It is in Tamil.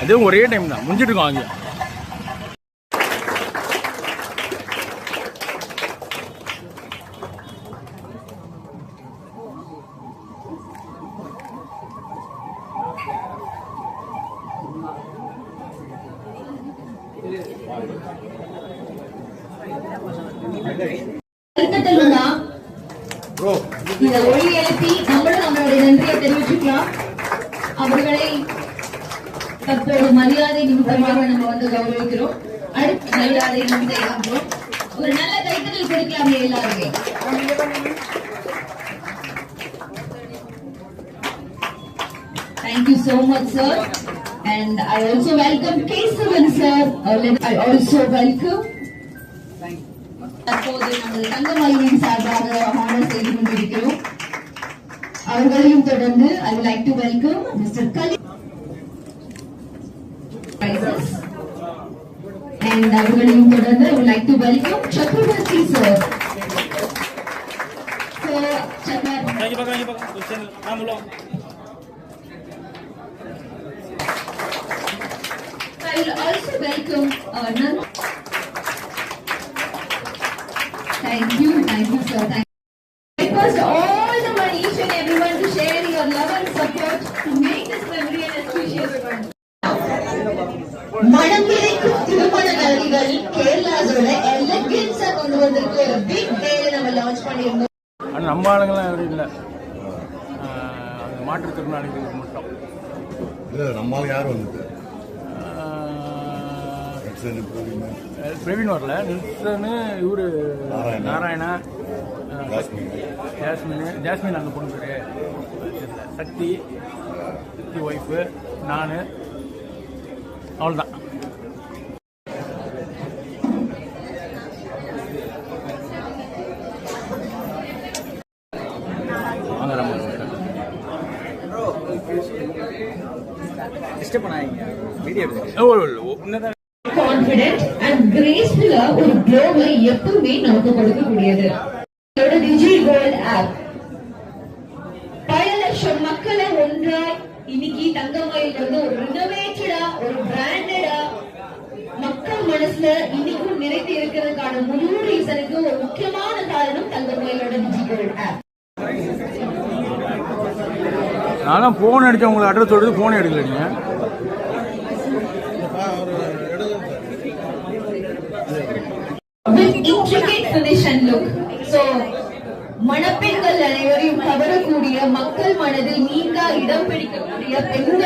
அதே ஒரே டைம் தான் முடிஞ்சிட்டு இருக்கோம் அங்கே. இந்த ஒளி எழுப்பி நம்மளும் நம்மளுடைய நன்றியை தெரிவிச்சுக்கலாம். அவர்களை தற்போது மரியாதை நிமித்தமாக நம்ம கௌரவிக்கிறோம். அடுத்த மரியாதை நிமித்தம் ஒரு நல்ல கைத்தறல் கொடுக்கலாமே எல்லாருமே. Thank you so much, sir. And I also welcome Kesavan, sir. I also welcome. தற்போது நமது தங்கமயிலின் சார்பாக ஆனர் செய்து கொண்டிருக்கிறோம். அவர்களையும் தொடர்ந்து I would like to welcome Mr. Kali and அவர்களையும் தொடர்ந்து I would like to welcome Chakravarti sir. So I will also welcome Nan. Thank you sir. Thank you. Request all the one, each and everyone to share your love and support to make this memory an auspicious one. மனம் நிறைக்கும் திருமண நகைகள் கேரளாவோட எலகன்ஸா கொண்டு வந்திருக்க ஒரு பிக் டேல நம்ம லான்ச் பண்ணிருந்தோம். ஆனா நம்ம ஆளுங்கலாம் அப்படி இல்ல, மாற்றுத்திறனாளிகளுக்கு மட்டும் இல்ல. நம்ம ஆளு யார் வந்தது? பிரவீன் வரல, நில்சனு, இவரு நாராயணா, ஜாஸ்மின் அந்த பொண்ணு பேரு சக்தி ஒய்ஃபு, நான், அவ்வளோதான். கான்ஃபிடென்ட் அண்ட் கிரேஸ்ஃபுல்லா ஒரு க்ளோவை எப்பவுமே நமக்கு கொடுக்கக்கூடியது டிஜி கோல்ட் ஆப். பல லட்சம் மக்களை ஒன்றாய் இன்னைக்கு தங்கமயில் ஒரு ரினோவேட்டடா, ஒரு பிராண்டடா மக்கள் மனசுல இன்னைக்கும் நிறைந்து இருக்கிறதுக்கான முழு ரீசனுக்கு ஒரு முக்கியமான காரணம் தங்கமயிலோட டிஜி கோல்ட் ஆப். நான் போன் அடிச்சேன், உங்களை அட்ரஸ் சொல்றது போன் எடுக்கல நீங்க. With intricate finish and look. So, மணப்பெண்கள் அனைவரையும் கவரக்கூடிய, மக்கள் மனதில் நீங்கா இடம் பிடிக்கக்கூடிய பெண்கள்